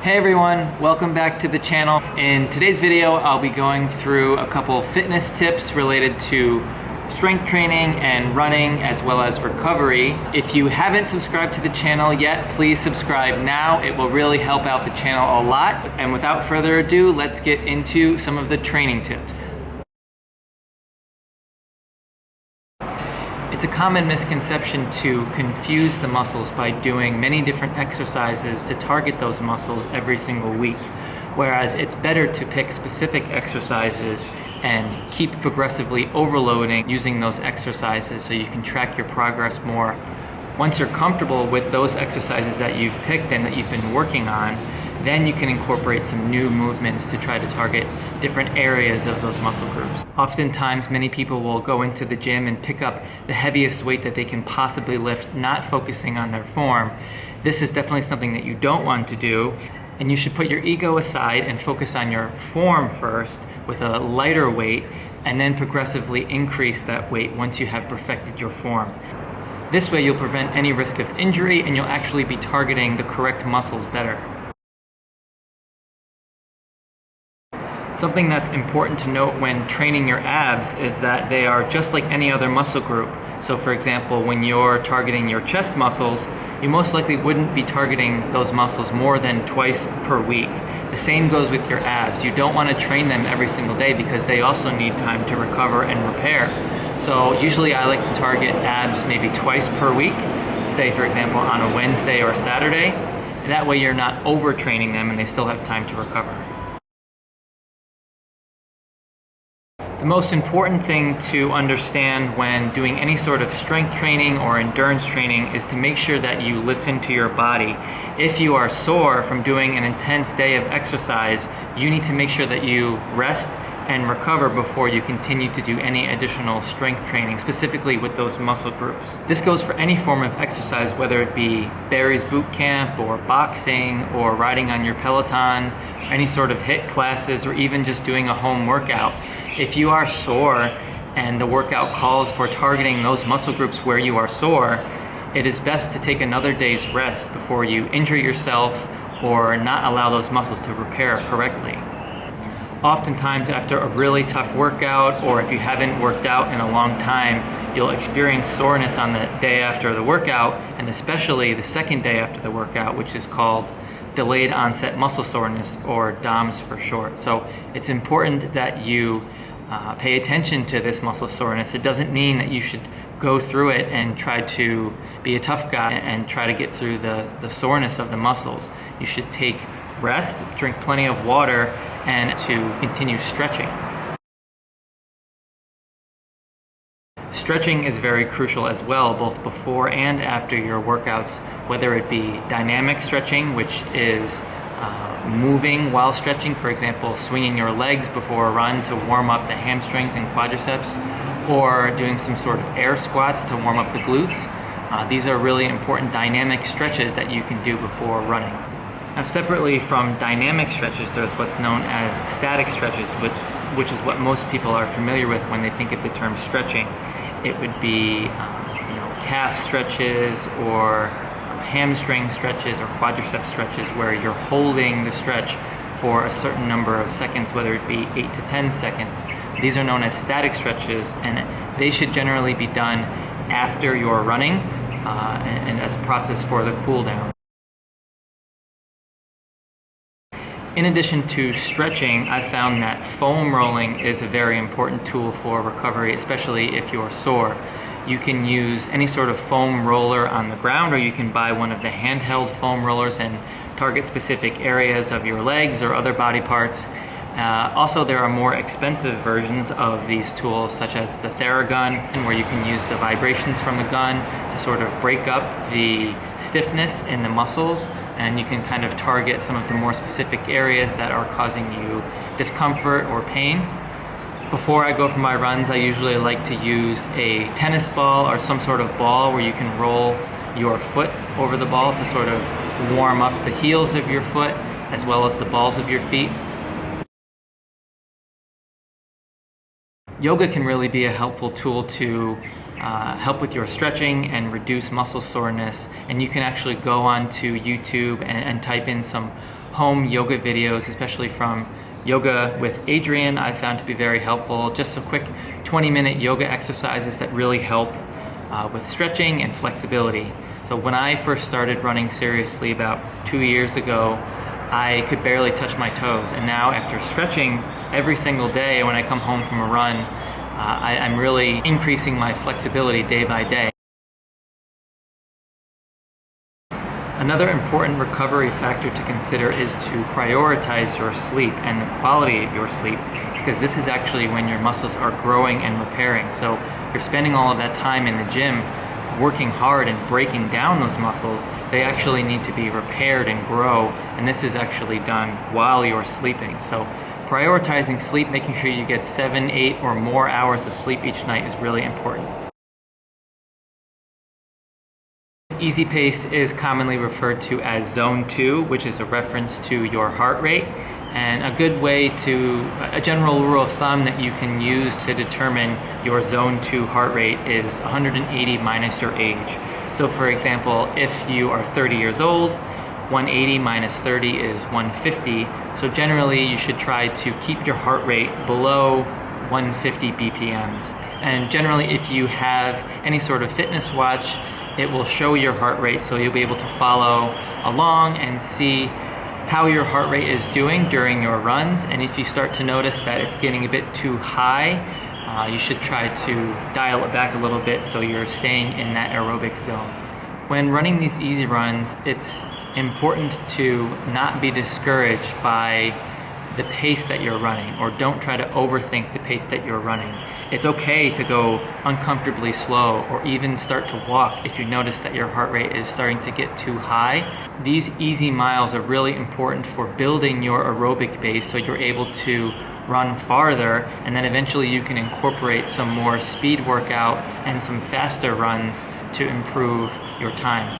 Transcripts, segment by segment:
Hey everyone, welcome back to the channel. In today's video, I'll be going through a couple fitness tips related to strength training and running, as well as recovery. If you haven't subscribed to the channel yet, please subscribe now. It will really help out the channel a lot. And without further ado, let's get into some of the training tips. It's a common misconception to confuse the muscles by doing many different exercises to target those muscles every single week, whereas it's better to pick specific exercises and keep progressively overloading using those exercises so you can track your progress more. Once you're comfortable with those exercises that you've picked and that you've been working on, then you can incorporate some new movements to try to target different areas of those muscle groups. Oftentimes, many people will go into the gym and pick up the heaviest weight that they can possibly lift, not focusing on their form. This is definitely something that you don't want to do, and you should put your ego aside and focus on your form first with a lighter weight, and then progressively increase that weight once you have perfected your form. This way, you'll prevent any risk of injury, and you'll actually be targeting the correct muscles better. Something that's important to note when training your abs is that they are just like any other muscle group. So for example, when you're targeting your chest muscles, you most likely wouldn't be targeting those muscles more than twice per week. The same goes with your abs. You don't want to train them every single day because they also need time to recover and repair. So usually I like to target abs maybe twice per week, say for example on a Wednesday or Saturday. And that way you're not overtraining them and they still have time to recover. The most important thing to understand when doing any sort of strength training or endurance training is to make sure that you listen to your body. If you are sore from doing an intense day of exercise, you need to make sure that you rest and recover before you continue to do any additional strength training, specifically with those muscle groups. This goes for any form of exercise, whether it be Barry's boot camp or boxing or riding on your Peloton, any sort of HIIT classes, or even just doing a home workout. If you are sore and the workout calls for targeting those muscle groups where you are sore, it is best to take another day's rest before you injure yourself or not allow those muscles to repair correctly. Oftentimes after a really tough workout, or if you haven't worked out in a long time, you'll experience soreness on the day after the workout, and especially the second day after the workout, which is called delayed onset muscle soreness, or DOMS for short. So it's important that you pay attention to this muscle soreness. It doesn't mean that you should go through it and try to be a tough guy and try to get through the soreness of the muscles. You should take rest, drink plenty of water, and to continue stretching. Stretching is very crucial as well, both before and after your workouts, whether it be dynamic stretching, which is moving while stretching, for example, swinging your legs before a run to warm up the hamstrings and quadriceps, or doing some sort of air squats to warm up the glutes. These are really important dynamic stretches that you can do before running. Now, separately from dynamic stretches, there's what's known as static stretches, which is what most people are familiar with when they think of the term stretching. It would be calf stretches or hamstring stretches or quadricep stretches where you're holding the stretch for a certain number of seconds, whether it be 8 to 10 seconds. These are known as static stretches, and they should generally be done after you're running and as a process for the cool down. In addition to stretching, I've found that foam rolling is a very important tool for recovery, especially if you're sore. You can use any sort of foam roller on the ground, or you can buy one of the handheld foam rollers and target specific areas of your legs or other body parts. Also, there are more expensive versions of these tools, such as the Theragun, where you can use the vibrations from the gun to sort of break up the stiffness in the muscles, and you can kind of target some of the more specific areas that are causing you discomfort or pain. Before I go for my runs, I usually like to use a tennis ball or some sort of ball where you can roll your foot over the ball to sort of warm up the heels of your foot as well as the balls of your feet. Yoga can really be a helpful tool to help with your stretching and reduce muscle soreness, and you can actually go onto YouTube and type in some home yoga videos, especially from Yoga with Adrian, I found to be very helpful. Just some quick 20-minute yoga exercises that really help with stretching and flexibility. So when I first started running seriously about 2 years ago, I could barely touch my toes, and now after stretching every single day when I come home from a run, I'm really increasing my flexibility day by day. Another important recovery factor to consider is to prioritize your sleep and the quality of your sleep, because this is actually when your muscles are growing and repairing. So you're spending all of that time in the gym working hard and breaking down those muscles. They actually need to be repaired and grow, and this is actually done while you're sleeping. So prioritizing sleep, making sure you get 7, 8 or more hours of sleep each night is really important. Easy pace is commonly referred to as zone 2, which is a reference to your heart rate. And a good way a general rule of thumb that you can use to determine your zone 2 heart rate is 180 minus your age. So for example, if you are 30 years old, 180 minus 30 is 150. So generally you should try to keep your heart rate below 150 BPMs. And generally if you have any sort of fitness watch, it will show your heart rate, so you'll be able to follow along and see how your heart rate is doing during your runs. And if you start to notice that it's getting a bit too high, you should try to dial it back a little bit so you're staying in that aerobic zone. When running these easy runs, it's important to not be discouraged by the pace that you're running, or don't try to overthink the pace that you're running. It's okay to go uncomfortably slow or even start to walk if you notice that your heart rate is starting to get too high. These easy miles are really important for building your aerobic base so you're able to run farther, and then eventually you can incorporate some more speed workout and some faster runs to improve your time.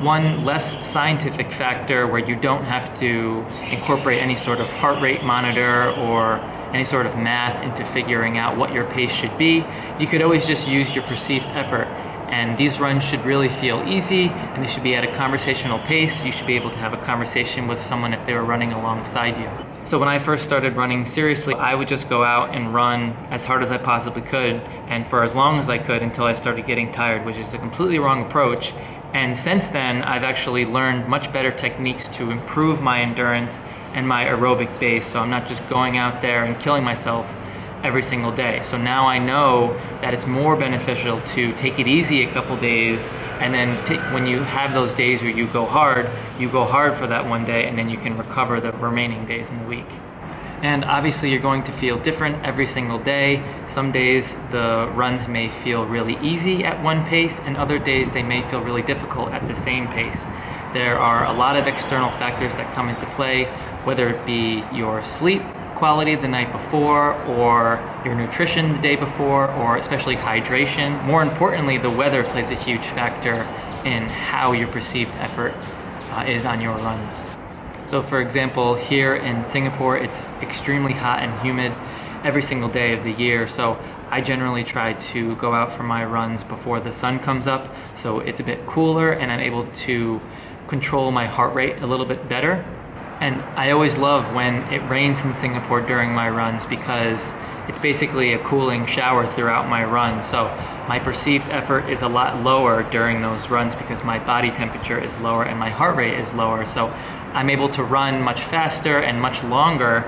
One less scientific factor where you don't have to incorporate any sort of heart rate monitor or any sort of math into figuring out what your pace should be, you could always just use your perceived effort. And these runs should really feel easy, and they should be at a conversational pace. You should be able to have a conversation with someone if they were running alongside you. So when I first started running seriously, I would just go out and run as hard as I possibly could, and for as long as I could until I started getting tired, which is a completely wrong approach. And since then, I've actually learned much better techniques to improve my endurance and my aerobic base, so I'm not just going out there and killing myself every single day. So now I know that it's more beneficial to take it easy a couple days, and then when you have those days where you go hard for that one day, and then you can recover the remaining days in the week. And obviously you're going to feel different every single day. Some days the runs may feel really easy at one pace, and other days they may feel really difficult at the same pace. There are a lot of external factors that come into play, whether it be your sleep quality the night before, or your nutrition the day before, or especially hydration. More importantly, the weather plays a huge factor in how your perceived effort is on your runs. So for example, here in Singapore, it's extremely hot and humid every single day of the year. So I generally try to go out for my runs before the sun comes up, so it's a bit cooler and I'm able to control my heart rate a little bit better. And I always love when it rains in Singapore during my runs, because it's basically a cooling shower throughout my run. So my perceived effort is a lot lower during those runs because my body temperature is lower and my heart rate is lower. So I'm able to run much faster and much longer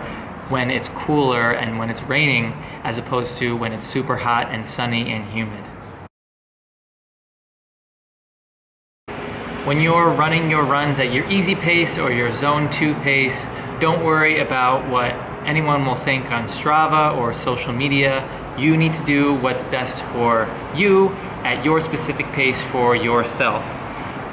when it's cooler and when it's raining, as opposed to when it's super hot and sunny and humid. When you're running your runs at your easy pace or your zone 2 pace, don't worry about what anyone will think on Strava or social media. You need to do what's best for you at your specific pace for yourself.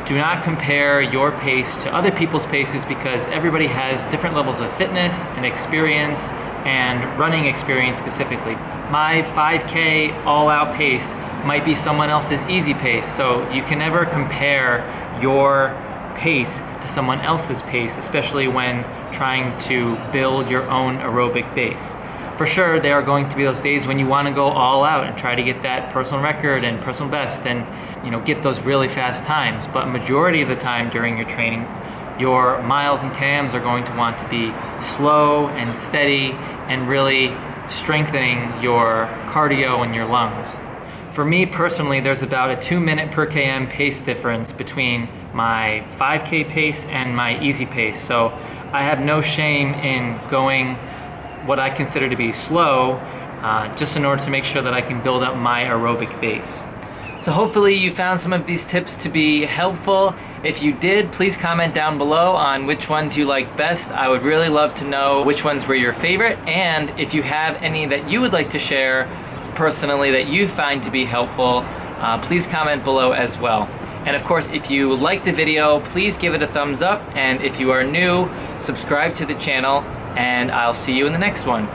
Do not compare your pace to other people's paces, because everybody has different levels of fitness and experience and running experience specifically. My 5K all-out pace might be someone else's easy pace, so you can never compare your pace to someone else's pace, especially when trying to build your own aerobic base. For sure, there are going to be those days when you want to go all out and try to get that personal record and personal best, and get those really fast times. But majority of the time during your training, your miles and kms are going to want to be slow and steady and really strengthening your cardio and your lungs. For me personally, there's about a 2 minute per km pace difference between my 5K pace and my easy pace. So I have no shame in going what I consider to be slow, just in order to make sure that I can build up my aerobic base. So hopefully you found some of these tips to be helpful. If you did, please comment down below on which ones you like best. I would really love to know which ones were your favorite, and if you have any that you would like to share personally that you find to be helpful, please comment below as well. And of course, if you like the video, please give it a thumbs up, and if you are new, subscribe to the channel, and I'll see you in the next one.